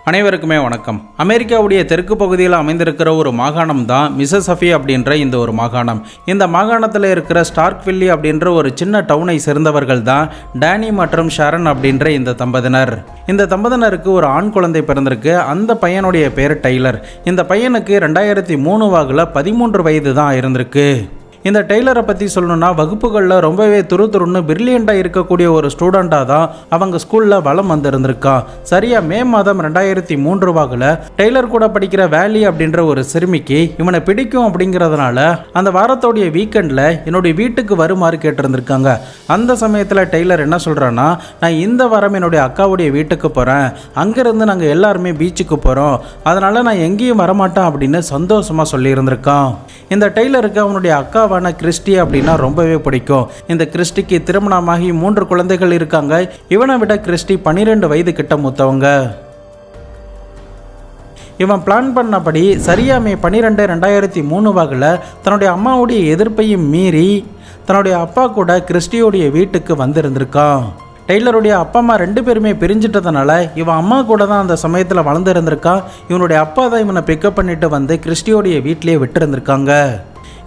அனைவருக்குமே வணக்கம். அமெரிக்காவுடைய தெற்கு பகுதியில் அமைந்திருக்கிற ஒரு மாகாணம் தான் மிசிசிப்பி அப்படின்ற இந்த ஒரு மாகாணம். இந்த மாகாணத்தில் இருக்கிற ஸ்டார்க்வில்லி அப்படின்ற ஒரு சின்ன டவுனை சேர்ந்தவர்கள் தான் டேனி மற்றும் ஷாரன் அப்படின்ற இந்த தம்பதியினர். இந்த தம்பதியினருக்கு ஒரு ஆண் குழந்தை பிறந்திருக்கு. அந்த பையனுடைய பேர் டைலர். இந்த பையனுக்கு 2003 வாக்கில் 13 வயது தான் இருந்திருக்கு. இந்த டெய்லரை பற்றி சொல்லணும்னா வகுப்புகளில் ரொம்பவே துருன்னு பிரில்லியண்டாக இருக்கக்கூடிய ஒரு ஸ்டூடெண்ட்டாக தான் அவங்க ஸ்கூலில் வலம் வந்திருந்திருக்கா. சரியாக மே மாதம் 2003 வாக்கில் டெய்லர் கூட படிக்கிற வேலி அப்படின்ற ஒரு சிறுமிக்கு இவனை பிடிக்கும் அப்படிங்கிறதுனால அந்த வாரத்தோடைய வீக்கெண்டில் என்னுடைய வீட்டுக்கு வருமாறு கேட்டிருந்திருக்காங்க. அந்த சமயத்தில் டெய்லர் என்ன சொல்கிறான்னா, நான் இந்த வாரம் என்னுடைய அக்காவுடைய வீட்டுக்கு போகிறேன், அங்கேருந்து நாங்கள் எல்லாருமே பீச்சுக்கு போகிறோம், அதனால் நான் எங்கேயும் வரமாட்டேன் அப்படின்னு சந்தோஷமாக சொல்லியிருந்திருக்கான். இந்த டெய்லருக்கு அவனுடைய அக்கா கிறிஸ்டி அப்படின்னா ரொம்பவே பிடிக்கும். இந்த கிறிஸ்டிக்கு திருமணமாகி 3 குழந்தைகள் இருக்காங்க. இவனை விட கிறிஸ்டி 12 வயது கிட்ட மூத்தவங்க. இவன் பிளான் பண்ணபடி சரியா மே 12, 2003 வாக்கில் தன்னுடைய அம்மாவுடைய எதிர்ப்பையும் மீறி தன்னுடைய அப்பா கூட கிறிஸ்டியோடைய வீட்டுக்கு வந்திருந்திருக்கான். டெய்லருடைய அப்பா அம்மா 2 பேருமே பிரிஞ்சிட்டதுனால இவன் அம்மா கூட தான் அந்த சமயத்தில் வளர்ந்து இருந்திருக்கான். இவனுடைய அப்பா தான் இவனை பிக்கப் பண்ணிட்டு வந்து கிறிஸ்டியோடைய வீட்டிலேயே விட்டுருந்துருக்காங்க.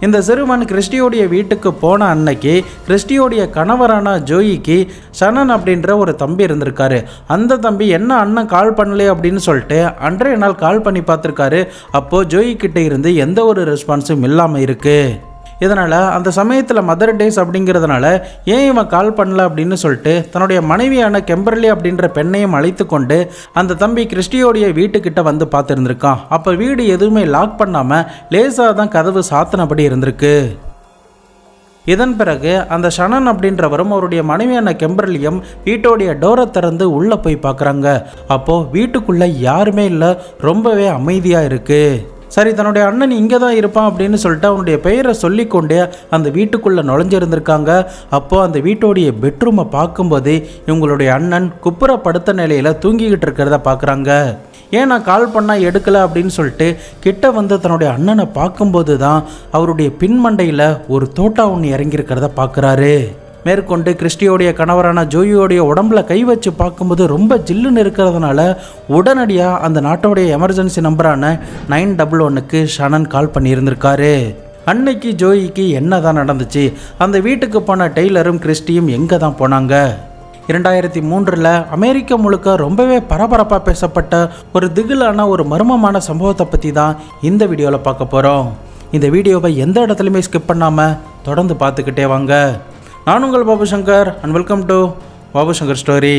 இந்த சிறுவன் கிறிஸ்டியோடைய வீட்டுக்கு போன அன்னைக்கு கிறிஸ்டியோடைய கணவரான ஜோயிக்கு ஷனன் அப்படின்ற ஒரு தம்பி இருந்திருக்காரு. அந்த தம்பி என்ன அண்ணன் கால் பண்ணலையே அப்படின்னு சொல்லிட்டு அன்றைய நாள் கால் பண்ணி பார்த்துருக்காரு. அப்போது ஜோயிக்கிட்ட இருந்து எந்த ஒரு ரெஸ்பான்ஸும் இல்லாமல் இருக்குது. இதனால் அந்த சமயத்தில் மதர் டேஸ் அப்படிங்கிறதுனால ஏன் இவன் கால் பண்ணல அப்படின்னு சொல்லிட்டு தன்னுடைய மனைவியான கெம்பர்லி அப்படின்ற பெண்ணையும் அழைத்து கொண்டு அந்த தம்பி கிறிஸ்டியோடைய வீட்டுக்கிட்ட வந்து பார்த்துருந்துருக்கான். அப்போ வீடு எதுவுமே லாக் பண்ணாமல் லேசாக தான் கதவு சாத்தினபடி இருந்திருக்கு. இதன் பிறகு அந்த ஷனன் அப்படின்றவரும் அவருடைய மனைவியான கெம்பர்லியும் வீட்டோடைய டோரை திறந்து உள்ளே போய் பார்க்குறாங்க. அப்போது வீட்டுக்குள்ளே யாருமே இல்லை, ரொம்பவே அமைதியாக இருக்குது. சரி, தன்னுடைய அண்ணன் இங்கே தான் இருப்பான் அப்படின்னு சொல்லிட்டு அவனுடைய பெயரை சொல்லிக்கொண்டே அந்த வீட்டுக்குள்ளே நுழைஞ்சிருந்திருக்காங்க. அப்போது அந்த வீட்டோடைய பெட்ரூமை பார்க்கும்போது இவங்களுடைய அண்ணன் குப்புற படுத்த நிலையில் தூங்கிக்கிட்டு இருக்கிறத பார்க்குறாங்க. ஏன் நான் கால் பண்ணால் எடுக்கலை அப்படின்னு சொல்லிட்டு கிட்ட வந்து தன்னுடைய அண்ணனை பார்க்கும்போது தான் அவருடைய பின்மண்டையில் ஒரு தோட்டா ஒன்று இறங்கியிருக்கிறத பார்க்குறாரு. மேற்கொண்டு கிறிஸ்டியோடைய கணவரான ஜோயியோடைய உடம்புல கை வச்சு பார்க்கும்போது ரொம்ப ஜில்லுன்னு இருக்கிறதுனால உடனடியாக அந்த நாட்டோடைய எமர்ஜென்சி நம்பரான 911க்கு ஷனன் கால் பண்ணியிருந்திருக்காரு. அன்னைக்கு ஜோயிக்கு என்ன தான் நடந்துச்சு, அந்த வீட்டுக்கு போன டெய்லரும் கிறிஸ்டியும் எங்கே தான் போனாங்க? 2003 அமெரிக்கா முழுக்க ரொம்பவே பரபரப்பாக பேசப்பட்ட ஒரு திகிலான ஒரு மர்மமான சம்பவத்தை பற்றி தான் இந்த வீடியோவில் பார்க்க போகிறோம். இந்த வீடியோவை எந்த இடத்துலையுமே ஸ்கிப் பண்ணாமல் தொடர்ந்து பார்த்துக்கிட்டே வாங்க. நான் உங்கள் Babu Shankar and welcome to Babu Shankar story.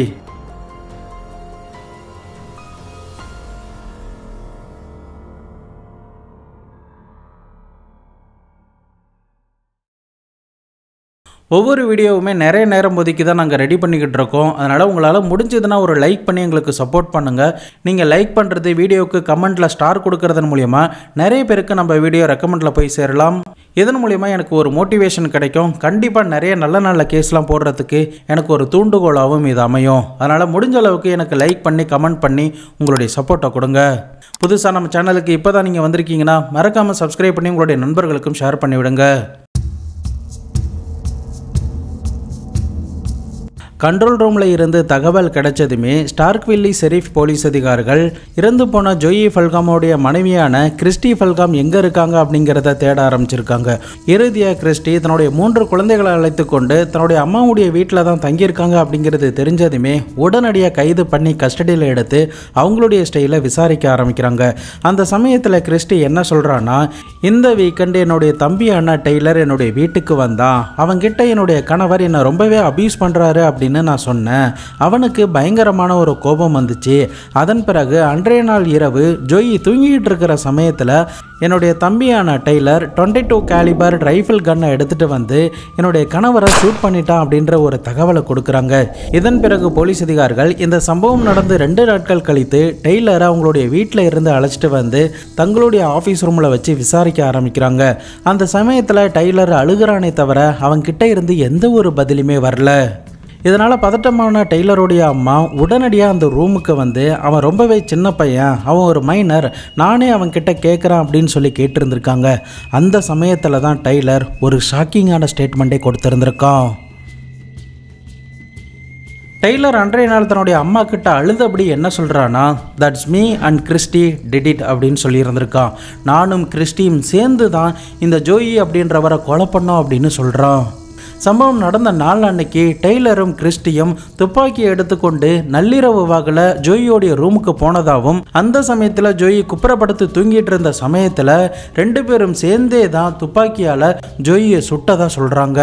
ஒவ்வொரு வீடியோவுமே நிறைய நேரம் ஒதுக்கி தான் நாங்கள் ரெடி பண்ணிக்கிட்டு இருக்கோம். அதனால் உங்களால் முடிஞ்சதுன்னா ஒரு லைக் பண்ணி எங்களுக்கு சப்போர்ட் பண்ணுங்கள். நீங்கள் லைக் பண்ணுறது, வீடியோவுக்கு கமெண்ட்டில் ஸ்டார் கொடுக்கறதன் மூலிமா நிறைய பேருக்கு நம்ம வீடியோ ரெக்கமெண்டில் போய் சேரலாம். இதன் மூலிமா எனக்கு ஒரு மோட்டிவேஷன் கிடைக்கும். கண்டிப்பாக நிறைய நல்ல நல்ல கேஸ்லாம் போடுறதுக்கு எனக்கு ஒரு தூண்டுகோலாகவும் இது அமையும். அதனால் முடிஞ்ச அளவுக்கு எனக்கு லைக் பண்ணி கமெண்ட் பண்ணி உங்களுடைய சப்போர்ட்டை கொடுங்க. புதுசாக நம்ம சேனலுக்கு இப்போ தான் நீங்கள் வந்திருக்கீங்கன்னா மறக்காமல் சப்ஸ்கிரைப் பண்ணி உங்களுடைய நண்பர்களுக்கும் ஷேர் பண்ணிவிடுங்க. கண்ட்ரோல் ரூமில் இருந்து தகவல் கிடைச்சதுமே ஸ்டார்க்வில்லி ஷெரீஃப் போலீஸ் அதிகாரிகள் இறந்து போன ஜோயி ஃபல்காமோடைய மனைவியான கிறிஸ்டி ஃபல்காம் எங்கே இருக்காங்க அப்படிங்கிறத தேட ஆரம்பிச்சிருக்காங்க. இறுதியாக கிறிஸ்டி தன்னுடைய 3 குழந்தைகளை அழைத்து கொண்டு தன்னுடைய அம்மாவுடைய வீட்டில் தான் தங்கியிருக்காங்க அப்படிங்கிறது தெரிஞ்சதுமே உடனடியாக கைது பண்ணி கஸ்டடியில் எடுத்து அவங்களுடைய ஸ்டைலில் விசாரிக்க ஆரம்பிக்கிறாங்க. அந்த சமயத்தில் கிறிஸ்டி என்ன சொல்கிறான்னா, இந்த வீக்கெண்டு என்னுடைய தம்பியான டெய்லர் என்னுடைய வீட்டுக்கு வந்தான், அவங்கிட்ட என்னுடைய கணவர் என்னை ரொம்பவே அபியூஸ் பண்ணுறாரு அப்படின்னு நான் சொன்னேன். அவனுக்கு பயங்கரமான ஒரு கோபம் வந்துச்சு. அதன் பிறகு அன்றைய நாள் இரவு ஜோயி தூங்கிட்டு இருக்கிற சமயத்தில் என்னுடைய தம்பியான டெய்லர் 22 கேலிபர் ரைஃபிள் கன்னை எடுத்துகிட்டு வந்து என்னுடைய கணவரை ஷூட் பண்ணிட்டான் அப்படின்ற ஒரு தகவலை கொடுக்குறாங்க. இதன் பிறகு போலீஸ் அதிகாரிகள் இந்த சம்பவம் நடந்து 2 நாட்கள் கழித்து டெய்லரை அவங்களுடைய வீட்டில் இருந்து அழைச்சிட்டு வந்து தங்களுடைய ஆஃபீஸ் ரூமில் வச்சு விசாரிக்க ஆரம்பிக்கிறாங்க. அந்த சமயத்தில் டெய்லர் அழுகிறானே தவிர அவன்கிட்ட இருந்து எந்த ஒரு பதிலுமே வரல. இதனால் பதட்டமான டெய்லருடைய அம்மா உடனடியாக அந்த ரூமுக்கு வந்து அவன் ரொம்பவே சின்ன பையன், அவன் ஒரு மைனர், நானே அவன்கிட்ட கேட்குறேன் அப்படின்னு சொல்லி கேட்டிருந்திருக்காங்க. அந்த சமயத்தில் தான் டெய்லர் ஒரு ஷாக்கிங்கான ஸ்டேட்மெண்ட்டை கொடுத்துருந்துருக்கான். டெய்லர் அன்றைய நாள் தன்னுடைய அம்மா கிட்ட அழுதபடி என்ன சொல்கிறான்னா, that's me and Christie did it அப்படின்னு சொல்லியிருந்திருக்கான். நானும் கிறிஸ்டியும் சேர்ந்து தான் இந்த ஜோயி அப்படின்றவரை கொலை பண்ணோம் அப்படின்னு சொல்கிறான். சம்பவம் நடந்த நாள் அன்னைக்கு டெய்லரும் கிறிஸ்டியும் துப்பாக்கியை எடுத்துக்கொண்டு நள்ளிரவு வாக்கில் ஜோயியோடைய ரூமுக்கு போனதாகவும், அந்த சமயத்தில் ஜோயி குப்புறப்படுத்து தூங்கிட்டு இருந்த சமயத்தில் 2 பேரும் சேர்ந்தே தான் துப்பாக்கியால் ஜோயியை சுட்டதாக சொல்கிறாங்க.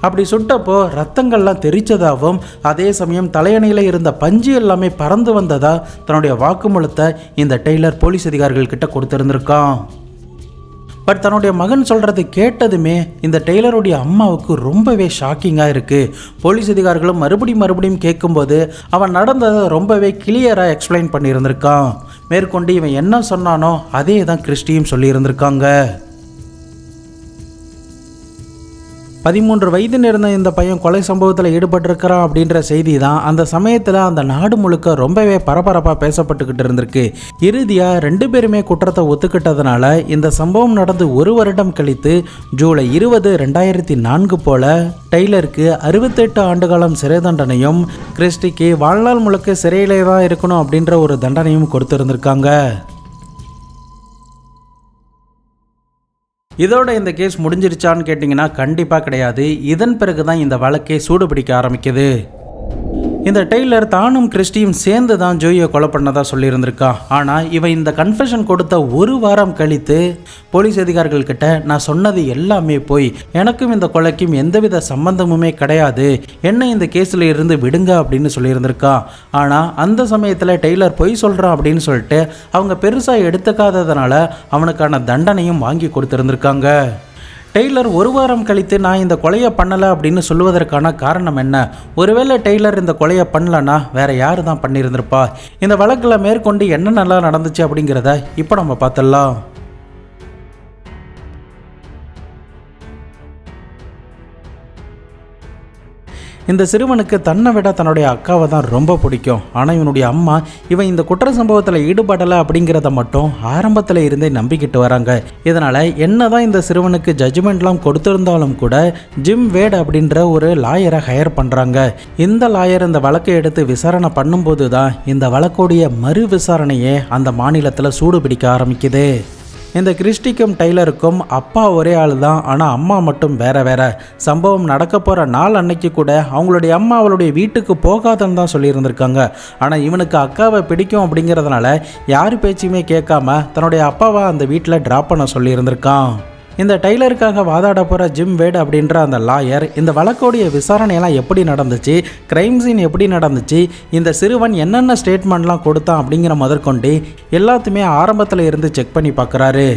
அப்படி சுட்டப்போ ரத்தங்கள்லாம் தெரிச்சதாகவும், அதே சமயம் தலையணையில் இருந்த பஞ்சு எல்லாமே பறந்து வந்ததா தன்னுடைய வாக்குமூலத்தை இந்த டெய்லர் போலீஸ் அதிகாரிகள் கிட்ட கொடுத்துருந்துருக்கான். பட் தன்னுடைய மகன் சொல்கிறது கேட்டதுமே இந்த டெய்லருடைய அம்மாவுக்கு ரொம்பவே ஷாக்கிங்காக இருக்குது. போலீஸ் அதிகாரிகளும் மறுபடியும் கேட்கும்போது அவன் நடந்ததை ரொம்பவே கிளியராக எக்ஸ்பிளைன் பண்ணியிருந்திருக்கான். மேற்கொண்டு இவன் என்ன சொன்னானோ அதே தான் கிறிஸ்டியும் சொல்லியிருந்திருக்காங்க. 13 வயது இருந்த இந்த பையன் கொலை சம்பவத்தில் ஈடுபட்டிருக்கிறான் அப்படின்ற செய்தி தான் அந்த சமயத்தில் அந்த நாடு முழுக்க ரொம்பவே பரபரப்பாக பேசப்பட்டுக்கிட்டு இருந்திருக்கு. இறுதியாக 2 பேருமே குற்றத்தை ஒத்துக்கிட்டதுனால இந்த சம்பவம் நடந்து 1 வருடம் கழித்து ஜூலை 20, 2004 போல டெய்லருக்கு 68 ஆண்டுகாலம் சிறை தண்டனையும், கிறிஸ்டிக்கு வாழ்நாள் முழுக்க சிறையிலே தான் இருக்கணும் அப்படின்ற ஒரு தண்டனையும் கொடுத்துருந்துருக்காங்க. இதோட இந்த கேஸ் முடிஞ்சிருச்சான்னு கேட்டிங்கன்னா கண்டிப்பாக கிடையாது. இதன் பிறகு தான் இந்த வழக்கை சூடுபிடிக்க ஆரம்பிக்குது. இந்த டெய்லர் தானும் கிறிஸ்டியும் சேர்ந்து தான் ஜோயை கொலை பண்ணதாக சொல்லியிருந்திருக்கா. ஆனால் இவன் இந்த கன்ஃபெஷன் கொடுத்த 1 வாரம் கழித்து போலீஸ் அதிகாரிகள் கிட்ட நான் சொன்னது எல்லாமே போய், எனக்கும் இந்த கொலைக்கும் எந்தவித சம்பந்தமுமே கிடையாது, என்ன இந்த கேஸில் இருந்து விடுங்க அப்படின்னு சொல்லியிருந்திருக்கா. ஆனால் அந்த சமயத்தில் டெய்லர் பொய் சொல்கிறான் அப்படின்னு சொல்லிட்டு அவங்க பெருசாக எடுத்துக்காததுனால அவனுக்கான தண்டனையும் வாங்கி கொடுத்துருந்துருக்காங்க. டெய்லர் 1 வாரம் கழித்து நான் இந்த கொலையை பண்ணலை அப்படின்னு சொல்லுவதற்கான காரணம் என்ன? ஒருவேளை டெய்லர் இந்த கொலையை பண்ணலன்னா வேற யாரு தான் பண்ணியிருந்திருப்பா? இந்த வழக்கில் மேற்கொண்டு என்ன நல்லா நடந்துச்சு அப்படிங்கிறத இப்போ நம்ம பார்த்துடலாம். இந்த சிறுவனுக்கு தன்னை விட தன்னுடைய அக்காவை தான் ரொம்ப பிடிக்கும். ஆனால் இவனுடைய அம்மா இவன் இந்த குற்ற சம்பவத்தில் ஈடுபடலை அப்படிங்கிறத மட்டும் ஆரம்பத்தில் இருந்தே நம்பிக்கிட்டு வராங்க. இதனால் என்னதான் இந்த சிறுவனுக்கு ஜட்ஜ்மெண்ட்லாம் கொடுத்துருந்தாலும் கூட ஜிம் வேட் அப்படின்ற ஒரு லாயரை ஹையர் பண்ணுறாங்க. இந்த லாயர் இந்த வழக்கை எடுத்து விசாரணை பண்ணும்போது தான் இந்த வழக்குடைய மறு விசாரணையே அந்த மாநிலத்தில் சூடு பிடிக்க ஆரம்பிக்குது. இந்த கிறிஸ்டிக்கும் டெய்லருக்கும் அப்பா ஒரே ஆள் தான், ஆனால் அம்மா மட்டும் வேற. சம்பவம் நடக்க போகிற நாள் அன்னைக்கு கூட அவங்களுடைய அம்மா அவளுடைய வீட்டுக்கு போகாதன்னு தான் சொல்லியிருந்திருக்காங்க. ஆனால் இவனுக்கு அக்காவை பிடிக்கும் அப்படிங்கிறதுனால யார் பேச்சுமே கேட்காம தன்னுடைய அப்பாவை அந்த வீட்டில் ட்ராப் பண்ண சொல்லியிருந்திருக்கான். இந்த டெய்லருக்காக வாதாட போகிற ஜிம் வேட் அப்படின்ற அந்த லாயர் இந்த வழக்கோடைய விசாரணையெல்லாம் எப்படி நடந்துச்சு, கிரைம் சீன் எப்படி நடந்துச்சு, இந்த சிறுவன் என்னென்ன ஸ்டேட்மெண்ட்லாம் கொடுத்தான் அப்படிங்கிற முதற்கொண்டு எல்லாத்தையுமே ஆரம்பத்தில் இருந்து செக் பண்ணி பார்க்குறாரு.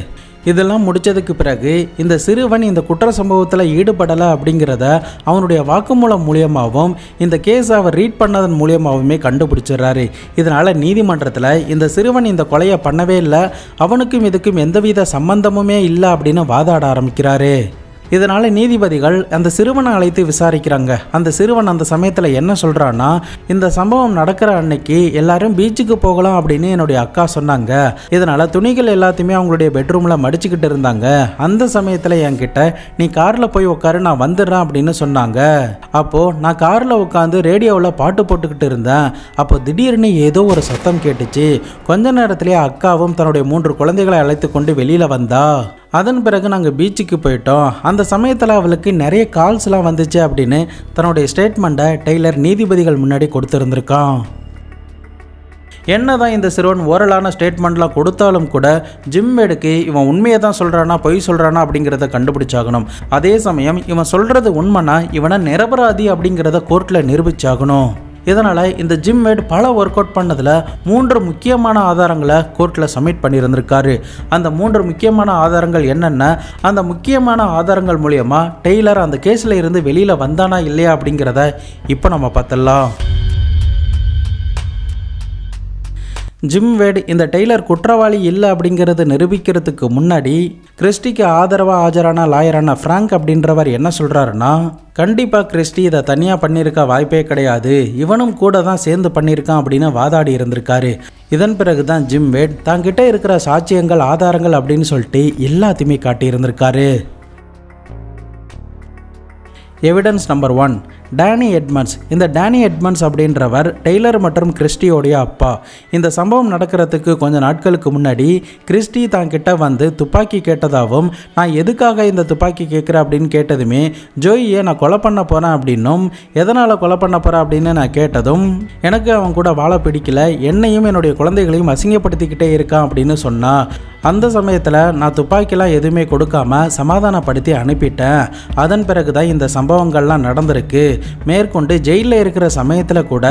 இதெல்லாம் முடித்ததுக்கு பிறகு இந்த சிறுவன் இந்த குற்ற சம்பவத்தில் ஈடுபடலை அப்படிங்கிறத அவனுடைய வாக்குமூலம் மூலியமாகவும் இந்த கேஸை அவர் ரீட் பண்ணதன் மூலியமாகவுமே கண்டுபிடிச்சிடுறாரு. இதனால் நீதிமன்றத்தில் இந்த சிறுவன் இந்த கொலையை பண்ணவே இல்லை, அவனுக்கும் இதுக்கும் எந்தவித சம்பந்தமுமே இல்லை அப்படின்னு வாதாட ஆரம்பிக்கிறாரு. இதனால் நீதிபதிகள் அந்த சிறுவனை அழைத்து விசாரிக்கிறாங்க. அந்த சிறுவன் அந்த சமயத்தில் என்ன சொல்கிறான்னா, இந்த சம்பவம் நடக்கிற அன்னைக்கு எல்லாரும் பீச்சுக்கு போகலாம் அப்படின்னு என்னுடைய அக்கா சொன்னாங்க. இதனால் துணிகள் எல்லாத்தையுமே அவங்களுடைய பெட்ரூமில் மடிச்சுக்கிட்டு இருந்தாங்க. அந்த சமயத்தில் என்கிட்ட நீ காரில் போய் உட்காரு, நான் வந்துடுறேன் அப்படின்னு சொன்னாங்க. அப்போது நான் காரில் உட்காந்து ரேடியோவில் பாட்டு போட்டுக்கிட்டு இருந்தேன். அப்போ திடீர்னு ஏதோ ஒரு சத்தம் கேட்டுச்சு. கொஞ்ச நேரத்திலே அக்காவும் தன்னுடைய 3 குழந்தைகளை அழைத்து கொண்டு வெளியில் வந்தா. அதன் பிறகு நாங்கள் பீச்சுக்கு போயிட்டோம். அந்த சமயத்தில் அவளுக்கு நிறைய கால்ஸ்லாம் வந்துச்சு அப்படின்னு தன்னுடைய ஸ்டேட்மெண்ட்டை டெய்லர் நீதிபதிகள் முன்னாடி கொடுத்துருந்துருக்கான். என்னதான் இந்த சிறுவன் ஓரலான ஸ்டேட்மெண்ட்லாம் கொடுத்தாலும் கூட ஜிம் வேடுக்கு இவன் உண்மையை தான் சொல்கிறானா பொய் சொல்கிறானா அப்படிங்கிறத கண்டுபிடிச்சாகணும். அதே சமயம் இவன் சொல்கிறது உண்மைனா இவனை நிரபராதி அப்படிங்கிறத கோர்ட்டில் நிரூபிச்சாகணும். இதனால் இந்த ஜிம் வேட் பல ஒர்க் அவுட் பண்ணதில் 3 முக்கியமான ஆதாரங்களை கோர்ட்டில் சப்மிட் பண்ணியிருந்திருக்காரு. அந்த 3 முக்கியமான ஆதாரங்கள் என்னென்ன, அந்த முக்கியமான ஆதாரங்கள் மூலமா டெய்லர் அந்த கேஸில் இருந்து வெளியில் வந்தானா இல்லையா அப்படிங்கிறத இப்போ நம்ம பார்த்துடலாம். ஜிம் வேட் இந்த டெய்லர் குற்றவாளி இல்லை அப்படிங்கிறது நிரூபிக்கிறதுக்கு முன்னாடி கிறிஸ்டிக்கு ஆதரவாக ஆஜரான லாயரான ஃப்ராங்க் அப்படின்றவர் என்ன சொல்கிறாருன்னா, கண்டிப்பாக கிறிஸ்டி இதை தனியாக பண்ணியிருக்க வாய்ப்பே கிடையாது, இவனும் கூட தான் சேர்ந்து பண்ணியிருக்கான் அப்படின்னு வாதாடி இருந்திருக்காரு. இதன் பிறகு தான் ஜிம் வேட் தாங்கிட்ட இருக்கிற சாட்சியங்கள் ஆதாரங்கள் அப்படின்னு சொல்லிட்டு எல்லாத்தையுமே காட்டியிருந்திருக்காரு. Evidence number 1, Danny Edmonds. இந்த டேனி எட்மண்ட்ஸ் அப்படின்றவர் டெய்லர் மற்றும் கிறிஸ்டியோடைய அப்பா. இந்த சம்பவம் நடக்கிறதுக்கு கொஞ்ச நாட்களுக்கு முன்னாடி கிறிஸ்டி தான் கிட்ட வந்து துப்பாக்கி கேட்டதாகவும், நான் எதுக்காக இந்த துப்பாக்கி கேட்குறேன் அப்படின்னு கேட்டதுமே, ஜோயியை நான் கொலை பண்ண போகிறேன் அப்படின்னும், எதனால் கொலை பண்ண போகிறேன் அப்படின்னு நான் கேட்டதும், எனக்கு அவன் கூட வாழ பிடிக்கல, என்னையும் என்னுடைய குழந்தைகளையும் அசிங்கப்படுத்திக்கிட்டே இருக்கான் அப்படின்னு சொன்னா. அந்த சமயத்தில் நான் துப்பாக்கிலாம் எதுவுமே கொடுக்காம சமாதானப்படுத்தி அனுப்பிட்டேன். அதன் பிறகு தான் இந்த சம்பவங்கள்லாம் நடந்திருக்கு. மேற்கொண்டு ஜெயிலில் இருக்கிற சமயத்தில் கூட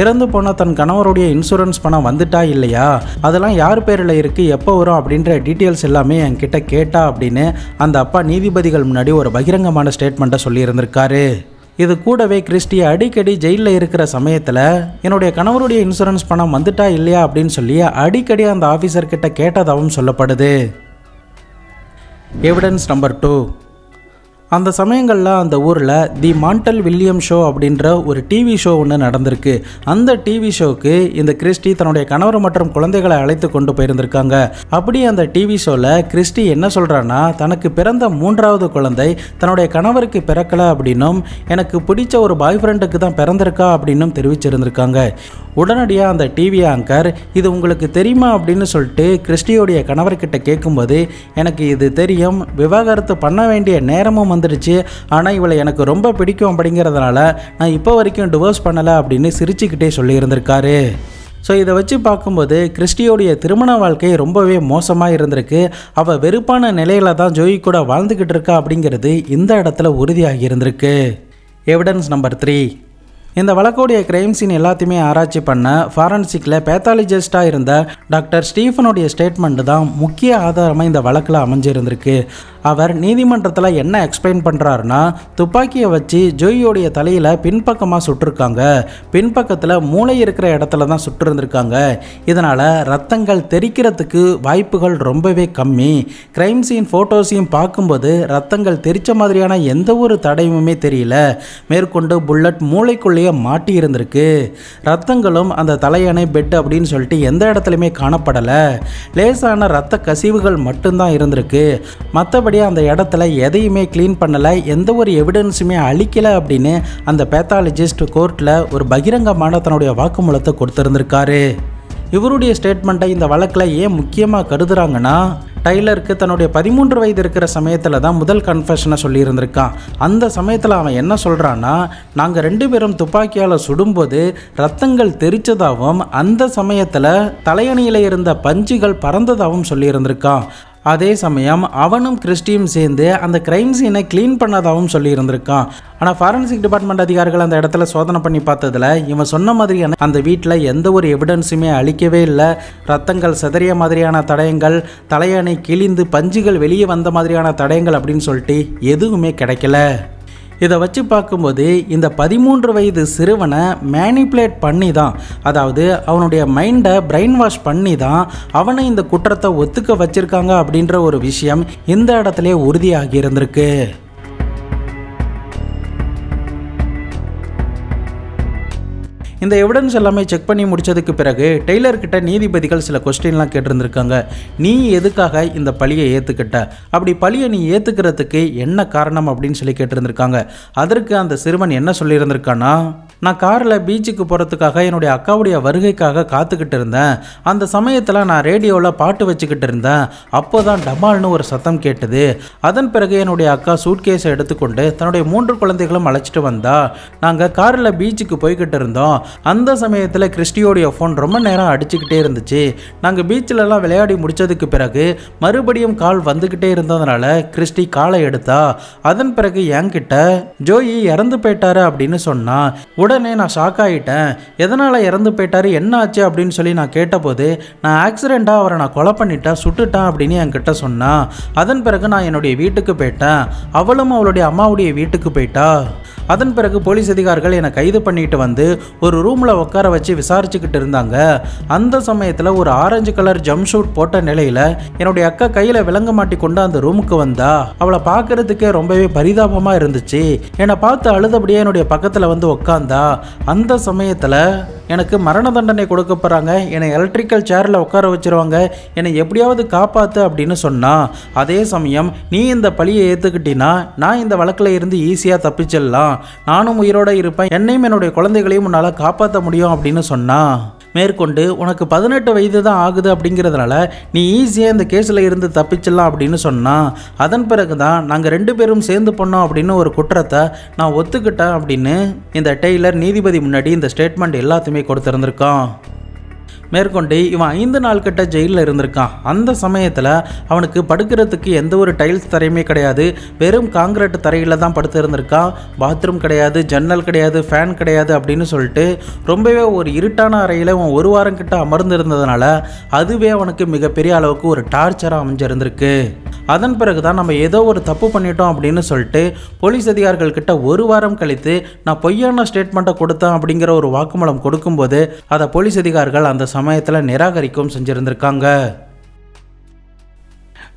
இறந்து போன தன் கணவருடைய இன்சூரன்ஸ் பணம் வந்துட்டா இல்லையா, அதெல்லாம் யார் பேரில் இருக்குது, எப்போ வரும் அப்படின்ற டீட்டெயில்ஸ் எல்லாமே என்கிட்ட கேட்டா அப்படின்னு அந்த அப்பா நீதிபதிகள் முன்னாடி ஒரு பகிரங்கமான ஸ்டேட்மெண்ட்டை சொல்லியிருந்திருக்காரு. இது கூடவே கிறிஸ்டி அடிக்கடி ஜெயிலில் இருக்கிற சமயத்தில் என்னுடைய கணவருடைய இன்சூரன்ஸ் பணம் வந்துட்டா இல்லையா அப்படின்னு சொல்லி அடிக்கடி அந்த ஆஃபீஸர்கிட்ட கேட்டதாகவும் சொல்லப்படுது. எவிடன்ஸ் நம்பர் 2, அந்த சமயங்களில் அந்த ஊரில் தி மாண்டல் வில்லியம் ஷோ அப்படின்ற ஒரு டிவி ஷோ ஒன்று நடந்திருக்கு. அந்த டிவி ஷோவுக்கு இந்த கிறிஸ்டி தன்னுடைய கணவர் மற்றும் குழந்தைகளை அழைத்து கொண்டு போயிருந்திருக்காங்க. அப்படி அந்த டிவி ஷோவில் கிறிஸ்டி என்ன சொல்கிறான்னா, தனக்கு பிறந்த 3வது குழந்தை தன்னுடைய கணவருக்கு பிறக்கலை அப்படின்னும், எனக்கு பிடிச்ச ஒரு பாய் ஃப்ரெண்டுக்கு தான் பிறந்திருக்கா அப்படின்னும் தெரிவிச்சிருந்திருக்காங்க. உடனடியாக அந்த டிவி ஆங்கர், இது உங்களுக்கு தெரியுமா அப்படின்னு சொல்லிட்டு கிறிஸ்டியோடைய கணவர்கிட்ட கேட்கும்போது, எனக்கு இது தெரியும், விவாகரத்து பண்ண வேண்டிய நேரமும் வந்துடுச்சு, ஆனால் இவளை எனக்கு ரொம்ப பிடிக்கும் அப்படிங்கிறதுனால நான் இப்போ வரைக்கும் டிவோர்ஸ் பண்ணலை அப்படின்னு சிரிச்சுக்கிட்டே சொல்லியிருந்திருக்காரு. ஸோ இதை வச்சு பார்க்கும்போது கிறிஸ்டியோடைய திருமண வாழ்க்கை ரொம்பவே மோசமாக இருந்திருக்கு. அவள் வெறுப்பான நிலையில தான் ஜோயி கூட வாழ்ந்துக்கிட்டு இருக்கா அப்படிங்கிறது இந்த இடத்துல உறுதியாகி இருந்திருக்கு. எவிடன்ஸ் நம்பர் 3, இந்த வழக்குடைய கிரைம் சீன் எல்லாத்தையுமே ஆராய்ச்சி பண்ண ஃபாரன்சிக்கில் பேத்தாலஜிஸ்டாக இருந்த டாக்டர் ஸ்டீஃபனுடைய ஸ்டேட்மெண்ட் தான் முக்கிய ஆதாரமாக இந்த வழக்கில் அமைஞ்சிருந்திருக்கு. அவர் நீதிமன்றத்தில் என்ன எக்ஸ்பிளைன் பண்ணுறாருன்னா, துப்பாக்கியை வச்சு ஜோயியோடைய தலையில் பின்பக்கமாக சுட்டிருக்காங்க, பின்பக்கத்தில் மூளை இருக்கிற இடத்துல தான் சுட்டிருந்திருக்காங்க. இதனால் ரத்தங்கள் தெரிக்கிறதுக்கு வாய்ப்புகள் ரொம்பவே கம்மி. கிரைம் சீன் ஃபோட்டோஸையும் பார்க்கும்போது ரத்தங்கள் தெரிச்ச மாதிரியான எந்த ஒரு தடயமுமே தெரியல. மேற்கொண்டு புல்லட் மூளைக்குள்ளேயே மாட்டி இருந்திருக்கு. ரத்தங்களும் அந்த தலையணை பெட் அப்படின்னு சொல்லிட்டு எந்த இடத்துலையுமே காணப்படலை. லேசான ரத்த கசிவுகள் மட்டும்தான் இருந்திருக்கு. மற்றபடி அந்த இடத்துல எதையுமே க்ளீன் பண்ணலை, எந்த ஒரு எவிடன்ஸுமே அளிக்கலை அப்படின்னு அந்த பேத்தாலஜிஸ்ட் கோர்ட்டில் ஒரு பகிரங்கமான தன்னுடைய வாக்குமூலத்தை கொடுத்துருந்துருக்காரு. இவருடைய ஸ்டேட்மெண்ட்டை இந்த வழக்கில் ஏன் முக்கியமாக கருதுறாங்கன்னா, டைலருக்கு தன்னுடைய 13 வயது இருக்கிற சமயத்தில் தான் முதல் கன்ஃபெஷனை சொல்லியிருந்திருக்கான். அந்த சமயத்தில் அவன் என்ன சொல்கிறான்னா, நாங்கள் 2 பேரும் துப்பாக்கியால் சுடும்போது ரத்தங்கள் தெரிச்சதாகவும் அந்த சமயத்தில் தலையணியில் இருந்த பஞ்சுகள் பறந்ததாகவும் சொல்லியிருந்திருக்கான். அதே சமயம் அவனும் கிறிஸ்டியும் சேர்ந்து அந்த கிரைம் சீனை க்ளீன் பண்ணதாகவும் சொல்லியிருந்திருக்கான். ஆனால் ஃபாரன்சிக் டிபார்ட்மெண்ட் அதிகாரிகள் அந்த இடத்துல சோதனை பண்ணி பார்த்ததில் இவன் சொன்ன மாதிரியான அந்த வீட்டில் எந்த ஒரு எவிடன்ஸுமே அளிக்கவே இல்லை. ரத்தங்கள் சிதறிய மாதிரியான தடயங்கள், தலையணை கிழிந்து பஞ்சுகள் வெளியே வந்த மாதிரியான தடயங்கள் அப்படின்னு சொல்லிட்டு எதுவுமே கிடைக்கல. இதை வச்சு பார்க்கும்போது இந்த 13 வயது சிறுவனை மேனிப்புலேட் பண்ணி தான், அதாவது அவனுடைய மைண்டை பிரெயின் வாஷ் பண்ணி தான் அவனை இந்த குற்றத்தை ஒத்துக்க வச்சிருக்காங்க அப்படின்ற ஒரு விஷயம் இந்த இடத்துல உறுதியாகி இருந்திருக்கு. இந்த எவிடன்ஸ் எல்லாமே செக் பண்ணி முடிச்சதுக்கு பிறகு டெய்லர்கிட்ட நீதிபதிகள் சில கொஸ்டின்லாம் கேட்டிருந்திருக்காங்க. நீ எதுக்காக இந்த பழியை ஏற்றுக்கிட்ட, அப்படி பழியை நீ ஏற்றுக்கிறதுக்கு என்ன காரணம் அப்படின்னு சொல்லி கேட்டிருந்திருக்காங்க. அதற்கு அந்த சிறுவன் என்ன சொல்லியிருந்திருக்கான்னா, நான் காரில் பீச்சுக்கு போகிறதுக்காக என்னுடைய அக்காவுடைய வருகைக்காக காத்துக்கிட்டு இருந்தேன். அந்த சமயத்தில் நான் ரேடியோவில் பாட்டு வச்சுக்கிட்டு இருந்தேன். அப்போ தான் டமால்னு ஒரு சத்தம் கேட்டது. அதன் பிறகு என்னுடைய அக்கா சூட்கேஸை எடுத்துக்கொண்டு தன்னுடைய 3 குழந்தைகளும் அழைச்சிட்டு வந்தா. நாங்கள் காரில் பீச்சுக்கு போய்கிட்டு இருந்தோம். அந்த சமயத்தில் கிறிஸ்டியோடைய ஃபோன் ரொம்ப நேரம் அடிச்சுக்கிட்டே இருந்துச்சு. நாங்கள் பீச்சிலலாம் விளையாடி முடித்ததுக்கு பிறகு மறுபடியும் கால் வந்துக்கிட்டே இருந்ததுனால கிறிஸ்டி காலை எடுத்தா. அதன் பிறகு என்கிட்ட ஜோயி இறந்து போயிட்டாரு அப்படின்னு சொன்னா. உடனே நான் ஷாக் ஆகிட்டேன். எதனால் இறந்து போயிட்டாரு, என்ன ஆச்சு அப்படின்னு சொல்லி நான் கேட்டபோது, நான் ஆக்சிடெண்ட்டாக அவரை நான் கொலை பண்ணிட்டேன், சுட்டுட்டேன் அப்படின்னு என்கிட்ட சொன்னான். அதன் பிறகு நான் என்னுடைய வீட்டுக்கு போயிட்டேன். அவளும் அவளுடைய அம்மாவுடைய வீட்டுக்கு போயிட்டா. அதன் பிறகு போலீஸ் அதிகாரிகள் என்னை கைது பண்ணிட்டு வந்து ஒரு ரூமில் உட்கார வச்சு விசாரிச்சுக்கிட்டு இருந்தாங்க. அந்த சமயத்தில் ஒரு ஆரஞ்சு கலர் ஜம்ப் ஷூட் போட்ட நிலையில் என்னுடைய அக்கா கையில் விலங்க மாட்டி கொண்டு அந்த ரூமுக்கு வந்தா. அவளை பார்க்கறதுக்கே ரொம்பவே பரிதாபமாக இருந்துச்சு. என்னை பார்த்து அழுதபடியே என்னுடைய பக்கத்தில் வந்து உட்காந்தா. அந்த சமயத்தில் எனக்கு மரண தண்டனை கொடுக்க போகிறாங்க, என்னை எலக்ட்ரிக்கல் சேரில் உட்கார வச்சிருவாங்க, என்னை எப்படியாவது காப்பாற்று அப்படின்னு சொன்னா. அதே சமயம் நீ இந்த பழியை ஏற்றுக்கிட்டினா நான் இந்த வழக்கில் இருந்து ஈஸியாக தப்பிச்சிடலாம், நானும் உயிரோடு இருப்பேன், என்னையும் என்னுடைய குழந்தைகளையும் உன்னால் காப்பாற்ற முடியும் அப்படின்னு சொன்னா. மேற்கொண்டு உனக்கு 18 வயது தான் ஆகுது அப்படிங்கிறதுனால நீ ஈஸியாக இந்த கேஸில் இருந்து தப்பிச்சிடலாம் அப்படின்னு சொன்னான். அதன் பிறகு தான் நாங்கள் 2 பேரும் சேர்ந்து பண்ணோம் அப்படின்னு ஒரு குற்றத்தை நான் ஒத்துக்கிட்டேன் அப்படின்னு இந்த டெய்லர் நீதிபதி முன்னாடி இந்த ஸ்டேட்மெண்ட் எல்லாத்தையுமே கொடுத்துருந்துருக்கான். மேற்கொண்டு இவன் 5 நாள் கிட்ட ஜெயிலில் இருந்திருக்கான். அந்த சமயத்தில் அவனுக்கு படுக்கிறதுக்கு எந்த ஒரு டைல்ஸ் தரையுமே கிடையாது, வெறும் காங்கிரீட் தரையில் தான் படுத்து இருந்திருக்கான். பாத்ரூம் கிடையாது, ஜன்னல் கிடையாது, ஃபேன் கிடையாது அப்படின்னு சொல்லிட்டு ரொம்பவே ஒரு இருட்டான அறையில் அவன் 1 வாரம் கிட்ட அமர்ந்து இருந்ததுனால அதுவே அவனுக்கு மிகப்பெரிய அளவுக்கு ஒரு டார்ச்சராக அமைஞ்சிருந்திருக்கு. அதன் பிறகு தான் நம்ம ஏதோ ஒரு தப்பு பண்ணிட்டோம் அப்படின்னு சொல்லிட்டு போலீஸ் அதிகாரிகள் கிட்ட 1 வாரம் கழித்து நான் பொய்யான ஸ்டேட்மெண்ட்டை கொடுத்தேன் அப்படிங்கிற ஒரு வாக்குமூலம் கொடுக்கும்போது அதை போலீஸ் அதிகாரிகள் அந்த சமயத்தில் நிராகரிக்கவும் செஞ்சுருந்துருக்காங்க.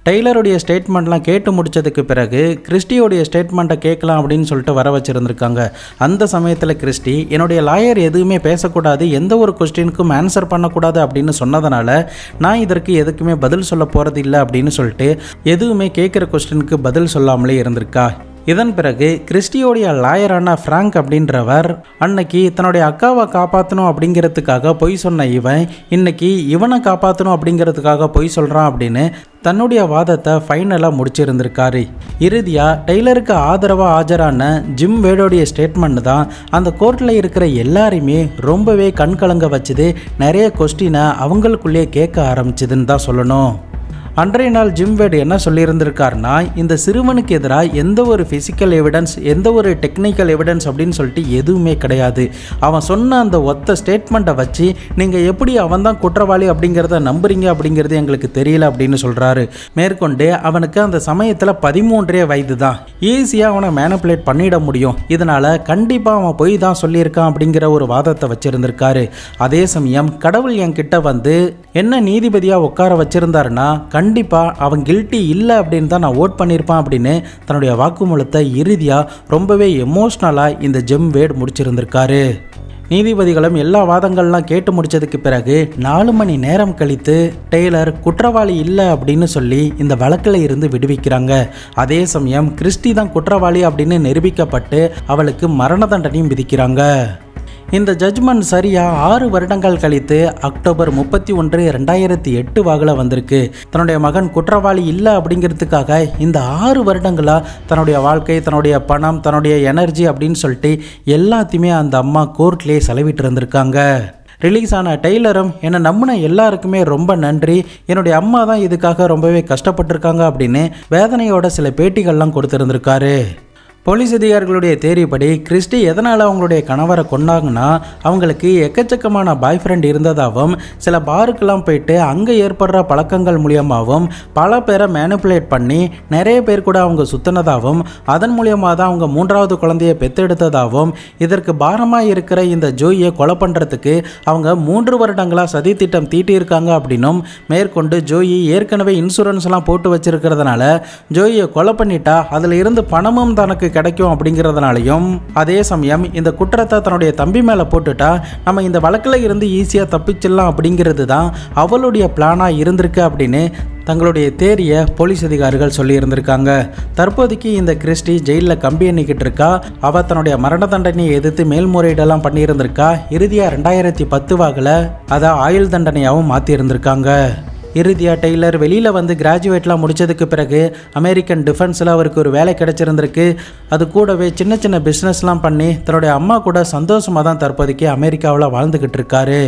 டெய்லருடைய ஸ்டேட்மெண்ட்லாம் கேட்டு முடித்ததுக்கு பிறகு கிறிஸ்டியோடைய ஸ்டேட்மெண்ட்டை கேட்கலாம் அப்படின்னு சொல்லிட்டு வர வச்சுருந்துருக்காங்க. அந்த சமயத்தில் கிறிஸ்டி என்னுடைய லாயர் எதுவுமே பேசக்கூடாது, எந்த ஒரு கொஸ்டினுக்கும் ஆன்சர் பண்ணக்கூடாது அப்படின்னு சொன்னதுனால நான் இதற்கு எதுக்குமே பதில் சொல்ல போகிறது இல்லை அப்படின்னு சொல்லிட்டு எதுவுமே கேட்குற கொஸ்டினுக்கு பதில் சொல்லாமலே இருந்திருக்கா. இதன் பிறகு கிறிஸ்டியோடைய லாயரான ஃப்ராங்க் அப்படின்றவர் அன்னைக்கு தன்னுடைய அக்காவை காப்பாற்றணும் அப்படிங்கிறதுக்காக பொய் சொன்ன இவன் இன்னைக்கு இவனை காப்பாற்றணும் அப்படிங்கிறதுக்காக பொய் சொல்கிறான் அப்படின்னு தன்னுடைய வாதத்தை ஃபைனலாக முடிச்சிருந்திருக்காரு. இறுதியாக டெய்லருக்கு ஆதரவாக ஆஜரான ஜிம் வேடோடைய ஸ்டேட்மெண்ட் தான் அந்த கோர்ட்டில் இருக்கிற எல்லாரையுமே ரொம்பவே கண்கலங்க வச்சுது, நிறைய கொஸ்டினை அவங்களுக்குள்ளேயே கேட்க ஆரம்பிச்சதுன்னு தான் சொல்லணும். அன்றைய நாள் ஜிம் வேட் என்ன சொல்லியிருந்திருக்காருன்னா, இந்த சிறுவனுக்கு எதிராக எந்த ஒரு ஃபிசிக்கல் எவிடன்ஸ், எந்த ஒரு டெக்னிக்கல் எவிடன்ஸ் அப்படின்னு சொல்லிட்டு எதுவுமே கிடையாது. அவன் சொன்ன அந்த ஒத்த ஸ்டேட்மெண்ட்டை வச்சு நீங்கள் எப்படி அவன் தான் குற்றவாளி அப்படிங்கிறத நம்புறீங்க அப்படிங்கிறது எங்களுக்கு தெரியல அப்படின்னு சொல்கிறாரு. மேற்கொண்டு அவனுக்கு அந்த சமயத்தில் 13 வயது தான், ஈஸியாக அவனை மேனிப்புலேட் பண்ணிட முடியும், இதனால் கண்டிப்பாக அவன் போய் தான் சொல்லியிருக்கான் அப்படிங்கிற ஒரு வாதத்தை வச்சுருந்துருக்காரு. அதே சமயம் கடவுள் என்கிட்ட வந்து என்ன நீதிபதியாக உட்கார வச்சுருந்தாருன்னா கண்டிப்பாக அவன் கில்ட்டி இல்லை அப்படின்னு தான் நான் ஓட் பண்ணியிருப்பான் அப்படின்னு தன்னுடைய வாக்குமூலத்தை இறுதியாக ரொம்பவே எமோஷ்னலாக இந்த ஜிம் வேட் முடிச்சிருந்திருக்காரு. நீதிபதிகளும் எல்லா வாதங்கள்லாம் கேட்டு முடிச்சதுக்கு பிறகு 4 மணி நேரம் கழித்து டெய்லர் குற்றவாளி இல்லை அப்படின்னு சொல்லி இந்த வழக்கில் இருந்து விடுவிக்கிறாங்க. அதே சமயம் கிறிஸ்டி தான் குற்றவாளி அப்படின்னு நிரூபிக்கப்பட்டு அவளுக்கு மரண தண்டனையும் விதிக்கிறாங்க. இந்த ஜட்ஜ்மெண்ட் சரியாக 6 வருடங்கள் கழித்து அக்டோபர் 31, 2008 வாக்கில் வந்திருக்கு. தன்னுடைய மகன் குற்றவாளி இல்லை அப்படிங்கிறதுக்காக இந்த 6 வருடங்களாக தன்னுடைய வாழ்க்கை, தன்னுடைய பணம், தன்னுடைய எனர்ஜி அப்படின்னு சொல்லிட்டு எல்லாத்தையுமே அந்த அம்மா கோர்ட்லேயே செலவிட்டு இருந்திருக்காங்க. ரிலீஸ் ஆன டெய்லரும் என்னை நம்பின எல்லாருக்குமே ரொம்ப நன்றி, என்னுடைய அம்மா தான் இதுக்காக ரொம்பவே கஷ்டப்பட்டிருக்காங்க அப்படின்னு வேதனையோட சில பேட்டிகள்லாம் கொடுத்துருந்துருக்காரு. போலீஸ் அதிகாரிகளுடைய தேரிப்படி கிறிஸ்டி எதனால் அவங்களுடைய கணவரை கொண்டாங்கன்னா அவங்களுக்கு எக்கச்சக்கமான பாய் ஃப்ரெண்ட் இருந்ததாகவும் சில பாருக்கெல்லாம் போயிட்டு அங்கே ஏற்படுற பழக்கங்கள் மூலியமாகவும் பல பேரை மேனிப்புலேட் பண்ணி நிறைய பேர் கூட அவங்க சுத்தினதாகவும் அதன் மூலியமாக தான் அவங்க 3வது குழந்தையை பெற்றெடுத்ததாகவும் இதற்கு பாரமாக இருக்கிற இந்த ஜோயை கொலை பண்ணுறதுக்கு அவங்க 3 வருடங்களாக சதி திட்டம் தீட்டியிருக்காங்க அப்படின்னும், மேற்கொண்டு ஜோயி ஏற்கனவே இன்சூரன்ஸ்லாம் போட்டு வச்சிருக்கிறதுனால ஜோயை கொலை பண்ணிட்டா அதில் இருந்து பணமும் தனக்கு கிடைக்கும் அப்படிங்கிறதுனாலையும், அதே சமயம் இந்த குற்றத்தை தன்னுடைய தம்பி மேலே போட்டுட்டா நம்ம இந்த வழக்கில் இருந்து ஈஸியாக தப்பிச்சிடலாம் அப்படிங்கிறது தான் அவளுடைய பிளானாக இருந்திருக்கு அப்படின்னு தங்களுடைய தேரியை போலீஸ் அதிகாரிகள் சொல்லியிருந்திருக்காங்க. தற்போதைக்கு இந்த கிறிஸ்டி ஜெயிலில் கம்பி எண்ணிக்கிட்டு இருக்கா. அவள் தன்னுடைய மரண தண்டனையை எதிர்த்து மேல்முறையீடெல்லாம் பண்ணியிருந்திருக்கா. இறுதியாக 2010 வாக்கில் அதை ஆயுள் தண்டனையாகவும் மாற்றியிருந்திருக்காங்க. இறுதியாக டெய்லர் வெளியில் வந்து கிராஜுவேட்லாம் முடித்ததுக்கு பிறகு அமெரிக்கன் டிஃபென்ஸில் அவருக்கு ஒரு வேலை கிடைச்சிருந்திருக்கு. அது கூடவே சின்ன சின்ன பிஸ்னஸ்லாம் பண்ணி தன்னுடைய அம்மா கூட சந்தோஷமாக தான் தற்போதைக்கு அமெரிக்காவில் வாழ்ந்துக்கிட்டு இருக்காரு.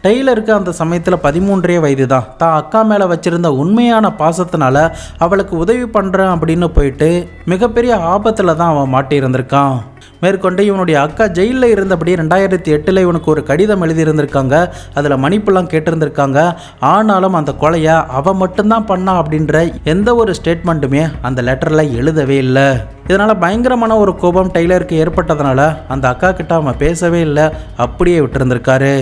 டெய்லருக்கு அந்த சமயத்தில் 13 வயது தான். தான் அக்கா மேலே வச்சுருந்த உண்மையான பாசத்தினால அவளுக்கு உதவி பண்ணுறேன் அப்படின்னு போயிட்டு மிகப்பெரிய ஆபத்தில் தான் அவன் மாட்டியிருந்திருக்கான். மேற்கொண்டு இவனுடைய அக்கா ஜெயிலில் இருந்தபடி 2008 இவனுக்கு ஒரு கடிதம் எழுதியிருந்திருக்காங்க. அதில் மன்னிப்புலாம் கேட்டிருந்திருக்காங்க. ஆனாலும் அந்த கொலையை அவன் மட்டும்தான் பண்ணா அப்படின்ற எந்த ஒரு ஸ்டேட்மெண்ட்டுமே அந்த லெட்டரில் எழுதவே இல்லை. இதனால் பயங்கரமான ஒரு கோபம் டெய்லருக்கு ஏற்பட்டதுனால அந்த அக்கா கிட்ட அவன் பேசவே இல்லை, அப்படியே விட்டுருந்துருக்காரு.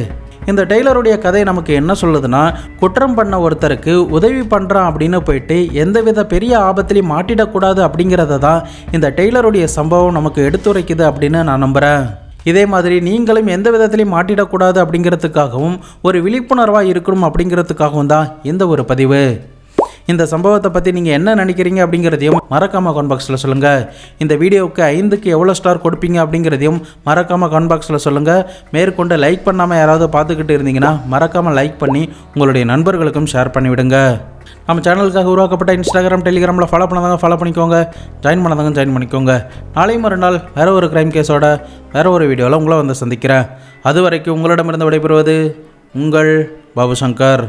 இந்த டெய்லருடைய கதை நமக்கு என்ன சொல்லுதுன்னா, குற்றம் பண்ண ஒருத்தருக்கு உதவி பண்ணுறான் அப்படின்னு போயிட்டு எந்தவித பெரிய ஆபத்திலையும் மாட்டிடக்கூடாது அப்படிங்கிறத தான் இந்த டெய்லருடைய சம்பவம் நமக்கு எடுத்துரைக்குது அப்படின்னு நான் நம்புகிறேன். இதே மாதிரி நீங்களும் எந்த விதத்திலையும் மாட்டிடக்கூடாது அப்படிங்கிறதுக்காகவும் ஒரு விழிப்புணர்வாக இருக்கணும் அப்படிங்கிறதுக்காகவும் தான் இந்த ஒரு பதிவு. இந்த சம்பவத்தை பற்றி நீங்கள் என்ன நினைக்கிறீங்க அப்படிங்கிறதையும் மறக்காமல் கமெண்ட் பாக்ஸில் சொல்லுங்கள். இந்த வீடியோவுக்கு 5க்கு எவ்வளோ ஸ்டார் கொடுப்பீங்க அப்படிங்கிறதையும் மறக்காமல் கமெண்ட் பாக்ஸில் சொல்லுங்கள். மேற்கொண்டு லைக் பண்ணாமல் யாராவது பார்த்துக்கிட்டு இருந்தீங்கன்னா மறக்காமல் லைக் பண்ணி உங்களுடைய நண்பர்களுக்கும் ஷேர் பண்ணிவிடுங்க. நம்ம சேனலுக்காக உருவாக்கப்பட்ட இன்ஸ்டாகிராம், டெலிகிராமில் ஃபாலோ பண்ணாதாங்க ஃபாலோ பண்ணிக்கோங்க, ஜாயின் பண்ணாதாங்க ஜாயின் பண்ணிக்கோங்க. நாளை மறுநாள் வேறு ஒரு கிரைம் கேஸோட வேறு ஒரு வீடியோவில் உங்களை வந்து சந்திக்கிறேன். அது வரைக்கும் உங்களிடமிருந்து விடைபெறுவது உங்கள் பாபு சங்கர்.